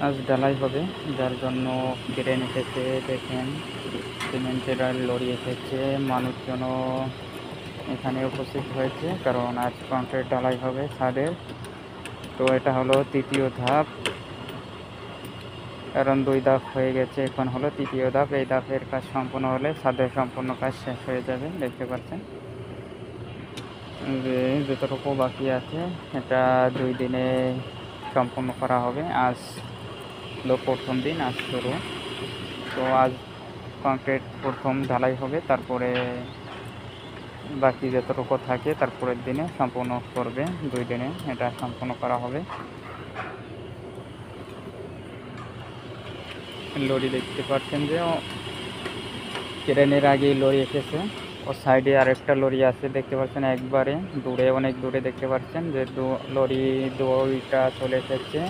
আজ ঢালাই হবে, যার জন্য ক্রেন এসেছে। দেখেন সিমেন্টের লরি এসেছে, মানুষজনও এখানে উপস্থিত হয়েছে, কারণ আজ কংক্রিট ঢালাই হবে ছাদের। তো এটা হলো তৃতীয় ধাপ, কারণ 2 ধাপ হয়ে গেছে, এখন হলো তৃতীয় ধাপ। এই ধাপের কাজ সম্পূর্ণ হলে ছাদের সম্পূর্ণ কাজ শেষ হয়ে যাবে। দেখতে পাচ্ছেন যে যতটুকু বাকি আছে এটা 2 দিনে সম্পূর্ণ করা হবে। আজ হলো প্রথম দিন, আজ শুরু। তো আজ কংক্রিট প্রথম ঢালাই হবে, তারপরে বাকি যতটুকু থাকে তারপরের দিনে সম্পূর্ণ করবে। 2 দিনে এটা সম্পূর্ণ করা হবে। লরি দেখতে পাচ্ছেন যে ক্রেনের আগেই লরি এসেছে, ও সাইডে আরেকটা লরি আছে দেখতে পাচ্ছেন, একবারে দূরে, অনেক দূরে দেখতে পাচ্ছেন যে লরি 2টা চলে এসেছে।